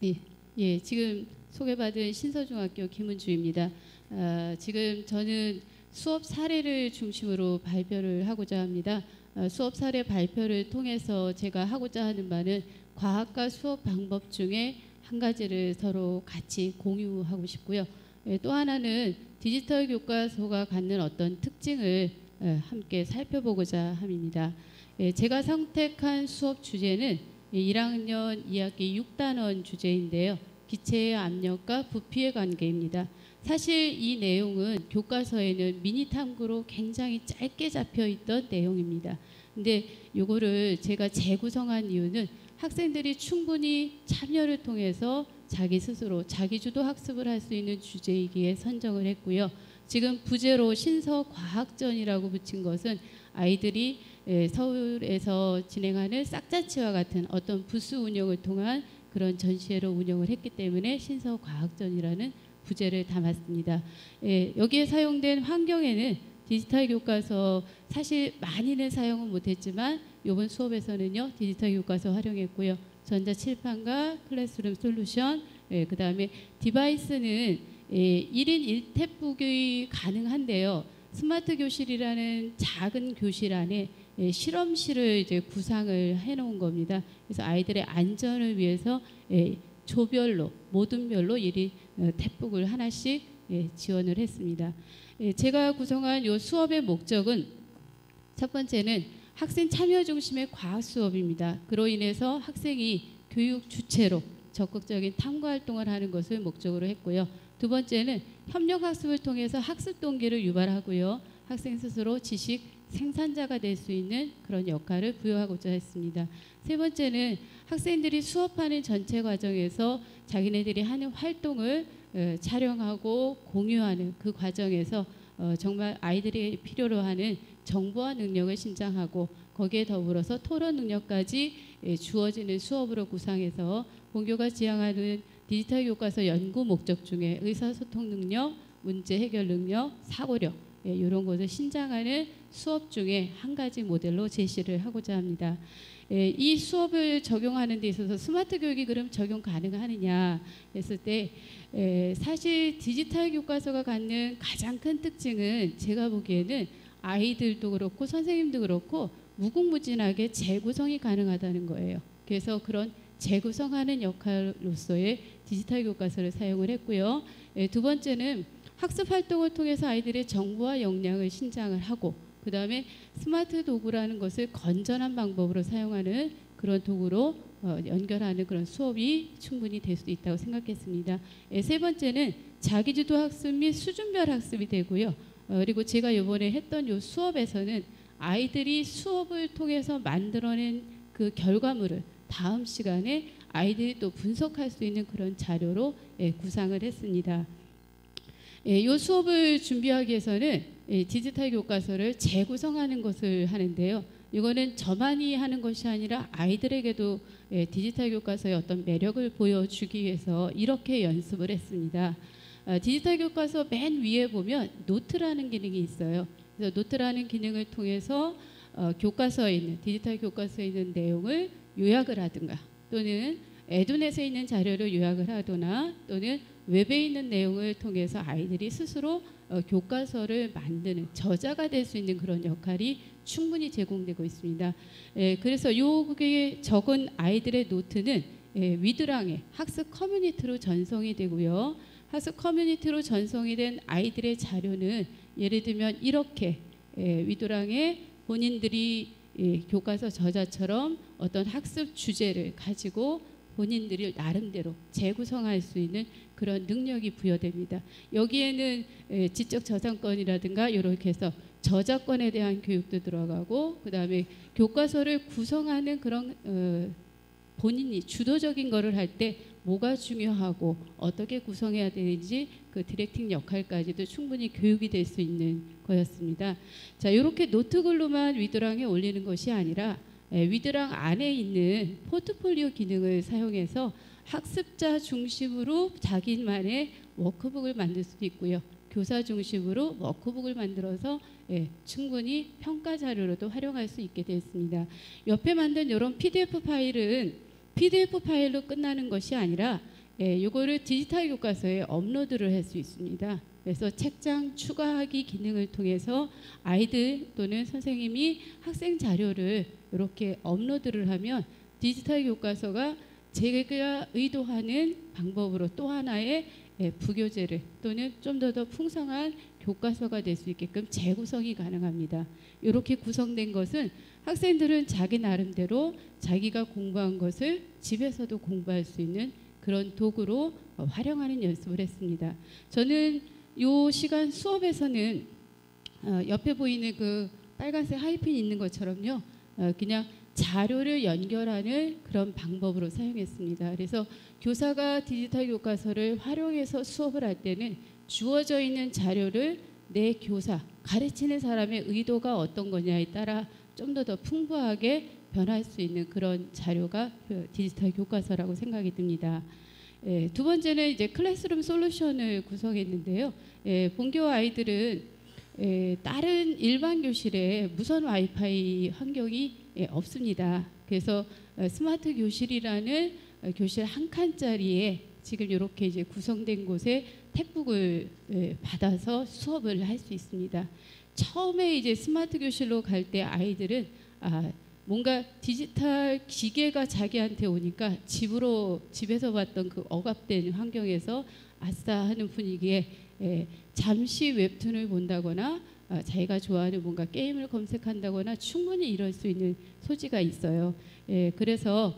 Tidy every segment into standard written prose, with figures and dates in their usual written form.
예, 예, 지금 소개받은 신서중학교 김은주입니다. 지금 저는 수업 사례를 중심으로 발표를 하고자 합니다. 수업 사례 발표를 통해서 제가 하고자 하는 바는 과학과 수업 방법 중에 한 가지를 서로 같이 공유하고 싶고요. 또 하나는 디지털 교과서가 갖는 어떤 특징을 함께 살펴보고자 합니다. 제가 선택한 수업 주제는 1학년 2학기 6단원 주제인데요. 기체의 압력과 부피의 관계입니다. 사실 이 내용은 교과서에는 미니 탐구로 굉장히 짧게 잡혀 있던 내용입니다. 근데 요거를 제가 재구성한 이유는 학생들이 충분히 참여를 통해서 자기 스스로 자기주도 학습을 할 수 있는 주제이기에 선정을 했고요. 지금 부제로 신서과학전이라고 붙인 것은 아이들이 서울에서 진행하는 싹자치와 같은 어떤 부스 운영을 통한 그런 전시회를 운영을 했기 때문에 신서과학전이라는 부제를 담았습니다. 여기에 사용된 환경에는 디지털 교과서 사실 많이는 사용은 못했지만 이번 수업에서는요 디지털 교과서 활용했고요. 전자칠판과 클래스룸 솔루션, 그 다음에 디바이스는 1인 1탭북이 가능한데요. 스마트 교실이라는 작은 교실 안에 실험실을 이제 구상을 해놓은 겁니다. 그래서 아이들의 안전을 위해서 조별로 모둠별로 1인 탭북을 하나씩 지원을 했습니다. 제가 구성한 이 수업의 목적은 첫 번째는 학생 참여 중심의 과학 수업입니다. 그로 인해서 학생이 교육 주체로 적극적인 탐구 활동을 하는 것을 목적으로 했고요. 두 번째는 협력 학습을 통해서 학습 동기를 유발하고요. 학생 스스로 지식 생산자가 될 수 있는 그런 역할을 부여하고자 했습니다. 세 번째는 학생들이 수업하는 전체 과정에서 자기네들이 하는 활동을 촬영하고 공유하는 그 과정에서 정말 아이들이 필요로 하는 정보화 능력을 신장하고 거기에 더불어서 토론 능력까지 주어지는 수업으로 구상해서 본교가 지향하는 디지털 교과서 연구 목적 중에 의사소통 능력, 문제 해결 능력, 사고력 이런 것을 신장하는 수업 중에 한 가지 모델로 제시를 하고자 합니다. 이 수업을 적용하는 데 있어서 스마트 교육이 그럼 적용 가능하느냐 했을 때 사실 디지털 교과서가 갖는 가장 큰 특징은 제가 보기에는 아이들도 그렇고 선생님도 그렇고 무궁무진하게 재구성이 가능하다는 거예요. 그래서 그런 재구성하는 역할로서의 디지털 교과서를 사용을 했고요. 두 번째는 학습 활동을 통해서 아이들의 정보와 역량을 신장을 하고 그 다음에 스마트 도구라는 것을 건전한 방법으로 사용하는 그런 도구로 연결하는 그런 수업이 충분히 될 수 있다고 생각했습니다. 세 번째는 자기주도 학습 및 수준별 학습이 되고요. 그리고 제가 이번에 했던 이 수업에서는 아이들이 수업을 통해서 만들어낸 그 결과물을 다음 시간에 아이들이 또 분석할 수 있는 그런 자료로 구상을 했습니다. 이 수업을 준비하기 위해서는 디지털 교과서를 재구성하는 것을 하는데요. 이거는 저만이 하는 것이 아니라 아이들에게도 디지털 교과서의 어떤 매력을 보여주기 위해서 이렇게 연습을 했습니다. 디지털 교과서 맨 위에 보면 노트라는 기능이 있어요. 그래서 노트라는 기능을 통해서 교과서에 있는 디지털 교과서에 있는 내용을 요약을 하든가 또는 에듀넷에 있는 자료를 요약을 하거나 또는 웹에 있는 내용을 통해서 아이들이 스스로 교과서를 만드는 저자가 될 수 있는 그런 역할이 충분히 제공되고 있습니다. 그래서 요게 적은 아이들의 노트는 위드랑의 학습 커뮤니티로 전송이 되고요. 학습 커뮤니티로 전송이 된 아이들의 자료는 예를 들면 이렇게 위드랑에 본인들이 교과서 저자처럼 어떤 학습 주제를 가지고 본인들이 나름대로 재구성할 수 있는 그런 능력이 부여됩니다. 여기에는 지적 저작권이라든가 이렇게 해서 저작권에 대한 교육도 들어가고 그 다음에 교과서를 구성하는 그런 본인이 주도적인 거를 할 때 뭐가 중요하고 어떻게 구성해야 되는지 그 디렉팅 역할까지도 충분히 교육이 될 수 있는 거였습니다. 자, 이렇게 노트글로만 위드랑에 올리는 것이 아니라 위드랑 안에 있는 포트폴리오 기능을 사용해서 학습자 중심으로 자기만의 워크북을 만들 수도 있고요. 교사 중심으로 워크북을 만들어서 충분히 평가 자료로도 활용할 수 있게 되었습니다. 옆에 만든 이런 PDF 파일은 PDF 파일로 끝나는 것이 아니라 요거를 디지털 교과서에 업로드를 할 수 있습니다. 그래서 책장 추가하기 기능을 통해서 아이들 또는 선생님이 학생 자료를 이렇게 업로드를 하면 디지털 교과서가 제가 의도하는 방법으로 또 하나의 부교재를 또는 좀 더 풍성한 교과서가 될 수 있게끔 재구성이 가능합니다. 이렇게 구성된 것은 학생들은 자기 나름대로 자기가 공부한 것을 집에서도 공부할 수 있는 그런 도구로 활용하는 연습을 했습니다. 저는 이 시간 수업에서는 옆에 보이는 그 빨간색 하이핀 있는 것처럼요, 그냥 자료를 연결하는 그런 방법으로 사용했습니다. 그래서 교사가 디지털 교과서를 활용해서 수업을 할 때는 주어져 있는 자료를 내 교사, 가르치는 사람의 의도가 어떤 거냐에 따라 좀 더 풍부하게 변할 수 있는 그런 자료가 디지털 교과서라고 생각이 듭니다. 두 번째는 이제 클래스룸 솔루션을 구성했는데요. 본교 아이들은 다른 일반 교실에 무선 와이파이 환경이 없습니다. 그래서 스마트 교실이라는 교실 한 칸짜리에 지금 이렇게 이제 구성된 곳에 textbook을 받아서 수업을 할 수 있습니다. 처음에 이제 스마트 교실로 갈 때 아이들은 뭔가 디지털 기계가 자기한테 오니까 집에서 봤던 그 억압된 환경에서 아싸 하는 분위기에 잠시 웹툰을 본다거나 자기가 좋아하는 뭔가 게임을 검색한다거나 충분히 이럴 수 있는 소지가 있어요. 그래서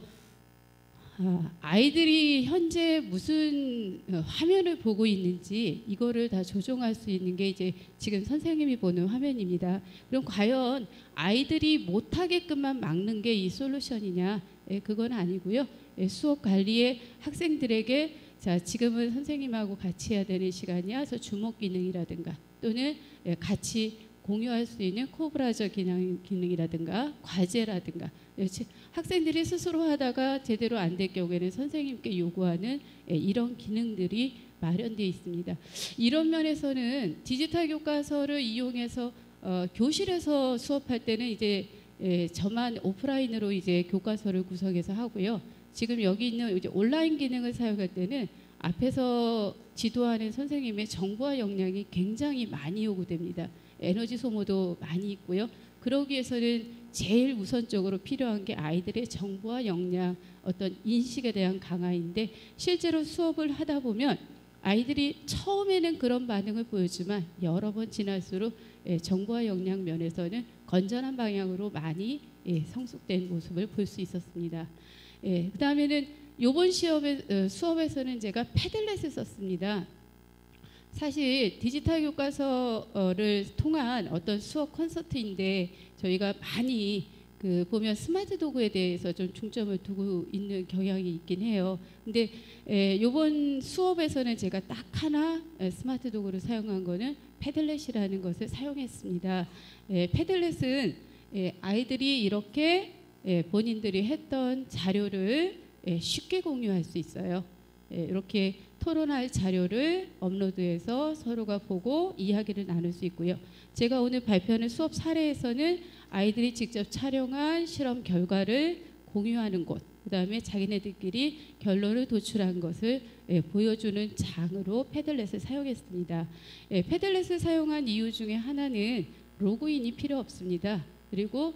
아이들이 현재 무슨 화면을 보고 있는지 이거를 다 조정할 수 있는 게 이제 지금 선생님이 보는 화면입니다. 그럼 과연 아이들이 못하게끔만 막는 게 이 솔루션이냐? 그건 아니고요. 수업 관리에 학생들에게 자, 지금은 선생님하고 같이 해야 되는 시간이야. 그래서 주목 기능이라든가 또는 같이 공유할 수 있는 코브라저 기능이라든가 과제라든가 학생들이 스스로 하다가 제대로 안 될 경우에는 선생님께 요구하는 이런 기능들이 마련되어 있습니다. 이런 면에서는 디지털 교과서를 이용해서 교실에서 수업할 때는 이제 저만 오프라인으로 이제 교과서를 구성해서 하고요. 지금 여기 있는 이제 온라인 기능을 사용할 때는 앞에서 지도하는 선생님의 정보와 역량이 굉장히 많이 요구됩니다. 에너지 소모도 많이 있고요. 그러기 위해서는 제일 우선적으로 필요한 게 아이들의 정보와 역량, 어떤 인식에 대한 강화인데 실제로 수업을 하다 보면 아이들이 처음에는 그런 반응을 보였지만 여러 번 지날수록 정보와 역량 면에서는 건전한 방향으로 많이 성숙된 모습을 볼 수 있었습니다. 그 다음에는 이번 수업에서는 제가 패들렛을 썼습니다. 사실 디지털 교과서를 통한 어떤 수업 콘서트인데 저희가 많이 보면 스마트 도구에 대해서 좀 중점을 두고 있는 경향이 있긴 해요. 근데 이번 수업에서는 제가 딱 하나 스마트 도구를 사용한 거는 패들렛이라는 것을 사용했습니다. 패들렛은 아이들이 이렇게 본인들이 했던 자료를 쉽게 공유할 수 있어요. 이렇게 토론할 자료를 업로드해서 서로가 보고 이야기를 나눌 수 있고요. 제가 오늘 발표하는 수업 사례에서는 아이들이 직접 촬영한 실험 결과를 공유하는 곳, 그 다음에 자기네들끼리 결론을 도출한 것을 보여주는 장으로 패들렛을 사용했습니다. 패들렛을 사용한 이유 중에 하나는 로그인이 필요 없습니다. 그리고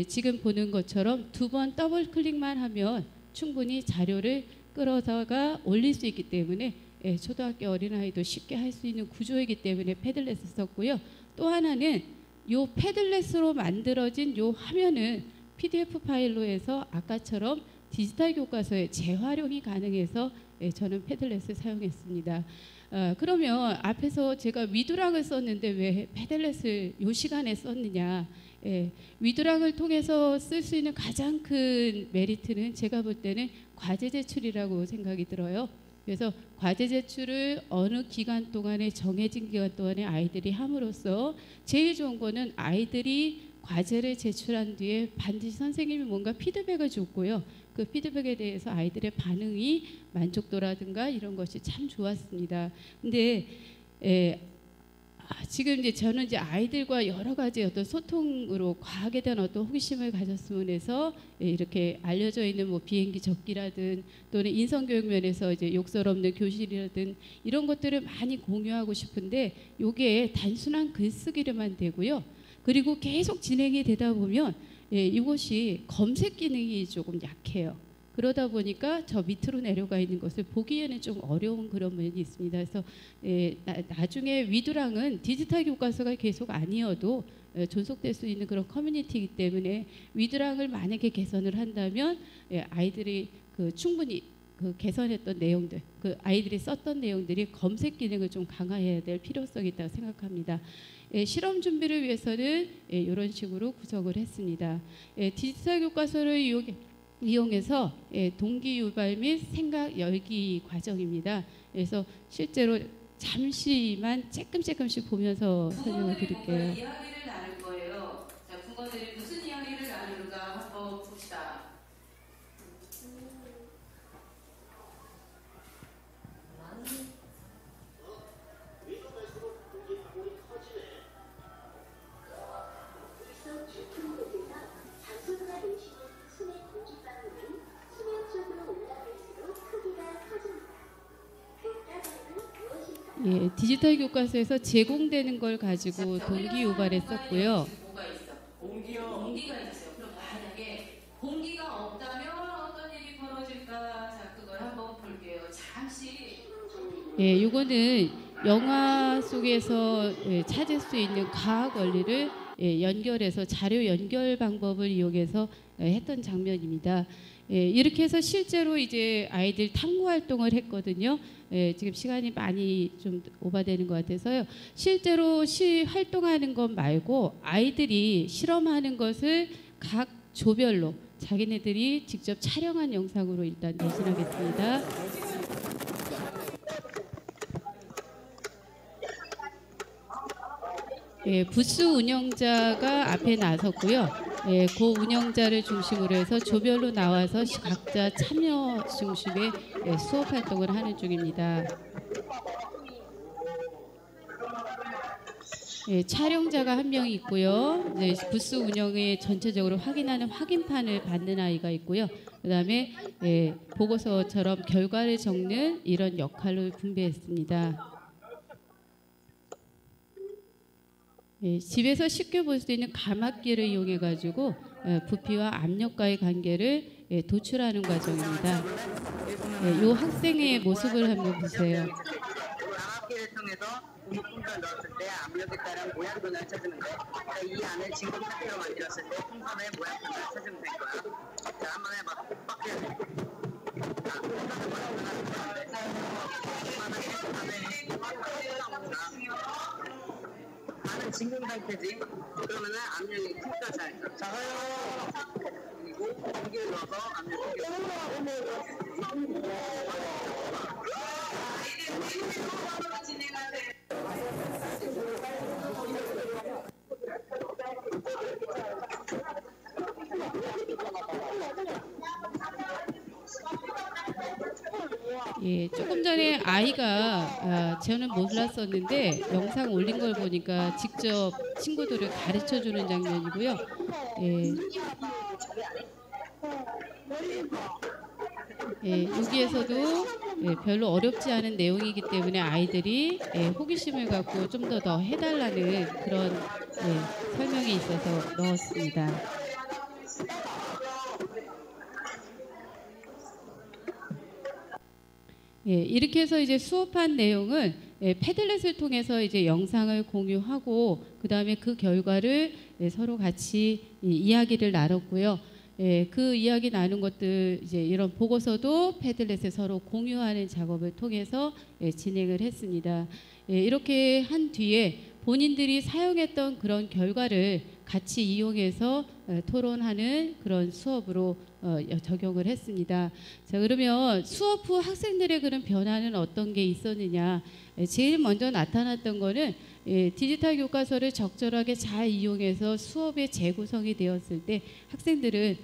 지금 보는 것처럼 2번 더블 클릭만 하면 충분히 자료를 끌어다가 올릴 수 있기 때문에 초등학교 어린아이도 쉽게 할 수 있는 구조이기 때문에 패들렛을 썼고요. 또 하나는 요 패들렛으로 만들어진 요 화면은 PDF 파일로 해서 아까처럼 디지털 교과서에 재활용이 가능해서 저는 패들렛을 사용했습니다. 그러면 앞에서 제가 위두랑을 썼는데 왜 패들렛을 요 시간에 썼느냐? 위두랑을 통해서 쓸 수 있는 가장 큰 메리트는 제가 볼 때는 과제 제출이라고 생각이 들어요. 그래서 과제 제출을 어느 기간 동안에 정해진 기간 동안에 아이들이 함으로써 제일 좋은 거는 아이들이 과제를 제출한 뒤에 반드시 선생님이 뭔가 피드백을 줬고요. 그 피드백에 대해서 아이들의 반응이 만족도라든가 이런 것이 참 좋았습니다. 근데 지금 이제 저는 이제 아이들과 여러 가지 어떤 소통으로 과학에 대한 어떤 호기심을 가졌으면 해서 이렇게 알려져 있는 뭐 비행기 적기라든 또는 인성교육 면에서 이제 욕설 없는 교실이라든 이런 것들을 많이 공유하고 싶은데 요게 단순한 글쓰기로만 되고요. 그리고 계속 진행이 되다 보면 이것이 검색 기능이 조금 약해요. 그러다 보니까 저 밑으로 내려가 있는 것을 보기에는 좀 어려운 그런 면이 있습니다. 그래서 나중에 위두랑은 디지털 교과서가 계속 아니어도 존속될 수 있는 그런 커뮤니티이기 때문에 위두랑을 만약에 개선을 한다면 아이들이 충분히 그 개선했던 내용들, 그 아이들이 썼던 내용들이 검색 기능을 좀 강화해야 될 필요성이 있다고 생각합니다. 실험 준비를 위해서는 이런 식으로 구성을 했습니다. 디지털 교과서를 이용해서 동기 유발 및 생각 열기 과정입니다. 그래서 실제로 잠시만 조금씩 보면서 설명을 드릴게요. 이야기를 나눌 거예요. 자, 국어들이 무슨 이야기를 나누는가 한번 봅시다. 디지털 교과서에서 제공되는 걸 가지고 동기 유발에 썼고요. 뭐가 있어? 공기가 있어요. 그럼 만약에 공기가 없다면 어떤 일이 벌어질까? 자, 그걸 한번 볼게요. 잠시. 이거는 영화 속에서 찾을 수 있는 과학 원리를 연결해서 자료 연결 방법을 이용해서 했던 장면입니다. 이렇게 해서 실제로 이제 아이들 탐구 활동을 했거든요. 지금 시간이 많이 좀 오버되는 것 같아서요. 실제로 활동하는 것 말고 아이들이 실험하는 것을 각 조별로 자기네들이 직접 촬영한 영상으로 일단 대신하겠습니다. 부스 운영자가 앞에 나섰고요. 그 운영자를 중심으로 해서 조별로 나와서 각자 참여 중심의 수업 활동을 하는 중입니다. 촬영자가 한 명 있고요. 부스 운영에 전체적으로 확인하는 확인판을 받는 아이가 있고요. 그다음에 보고서처럼 결과를 적는 이런 역할을 분배했습니다. 집에서 쉽게 볼 수 있는 가압기를 이용해 가지고 부피와 압력과의 관계를 도출하는 과정입니다. 이 학생의 모습을 한번 보세요. 가압기를 통해서 고무풍선을 넣었을 때 압력에 따른 모양도를 찾으면 돼. 이 안을 진공 상태로 만들었을 때 풍선의 모양도를 찾으면 될 거야. 자, 한번 해봐. 자, 풍선의 모양도를 안은 진공 상태지. 그러면은 압력이 T가 잘 있어. 자, 그리고 공기를 넣어서 압력이 조금 전에 아이가 저는 몰랐었는데 영상 올린 걸 보니까 직접 친구들을 가르쳐 주는 장면이고요. 여기에서도 별로 어렵지 않은 내용이기 때문에 아이들이 호기심을 갖고 좀 더 해달라는 그런 설명이 있어서 넣었습니다. 이렇게 해서 이제 수업한 내용은 패들렛을 통해서 이제 영상을 공유하고 그 다음에 그 결과를 서로 같이 이야기를 나눴고요. 그 이야기 나눈 것들 이제 이런 보고서도 패들렛에 서로 공유하는 작업을 통해서 진행을 했습니다. 이렇게 한 뒤에 본인들이 사용했던 그런 결과를 같이 이용해서 토론하는 그런 수업으로 적용을 했습니다. 자, 그러면 수업 후 학생들의 그런 변화는 어떤 게 있었느냐? 제일 먼저 나타났던 거는 디지털 교과서를 적절하게 잘 이용해서 수업의 재구성이 되었을 때 학생들은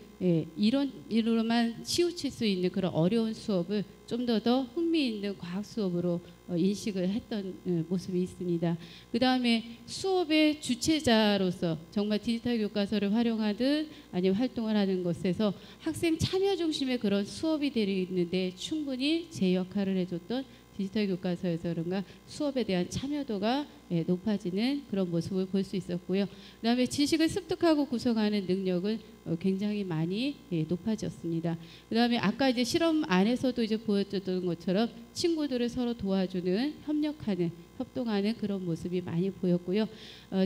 이론으로만 치우칠 수 있는 그런 어려운 수업을 좀 더 흥미있는 과학 수업으로 인식을 했던 모습이 있습니다. 그 다음에 수업의 주체자로서 정말 디지털 교과서를 활용하든 아니면 활동을 하는 것에서 학생 참여 중심의 그런 수업이 되는데 충분히 제 역할을 해줬던 디지털 교과서에서 그런가 수업에 대한 참여도가 높아지는 그런 모습을 볼 수 있었고요. 그 다음에 지식을 습득하고 구성하는 능력은 굉장히 많이 높아졌습니다. 그 다음에 아까 이제 실험 안에서도 이제 보여줬던 것처럼 친구들을 서로 도와주는, 협력하는, 협동하는 그런 모습이 많이 보였고요.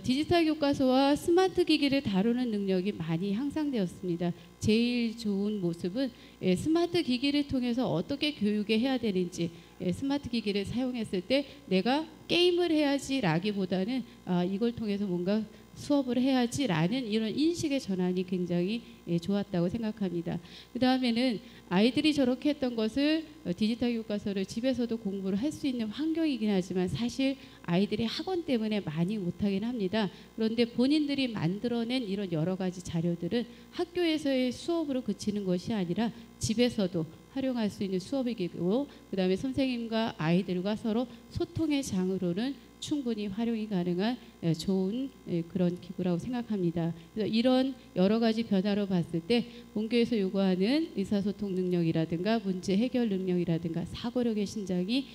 디지털 교과서와 스마트 기기를 다루는 능력이 많이 향상되었습니다. 제일 좋은 모습은 스마트 기기를 통해서 어떻게 교육을 해야 되는지, 스마트 기기를 사용했을 때 내가 게임을 해야지 라기보다는 이걸 통해서 뭔가 수업을 해야지라는 이런 인식의 전환이 굉장히 좋았다고 생각합니다. 그 다음에는 아이들이 저렇게 했던 것을 디지털 교과서를 집에서도 공부를 할 수 있는 환경이긴 하지만 사실 아이들이 학원 때문에 많이 못하긴 합니다. 그런데 본인들이 만들어낸 이런 여러 가지 자료들은 학교에서의 수업으로 그치는 것이 아니라 집에서도 활용할 수 있는 수업이고, 그 다음에 선생님과 아이들과 서로 소통의 장으로는 충분히 활용이 가능한 좋은 그런 기구라고 생각합니다. 그래서 이런 여러 가지 변화로 봤을 때 본교에서 요구하는 의사소통 능력이라든가 문제 해결 능력이라든가 사고력의 신장이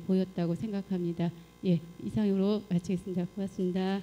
보였다고 생각합니다. 이상으로 마치겠습니다. 고맙습니다.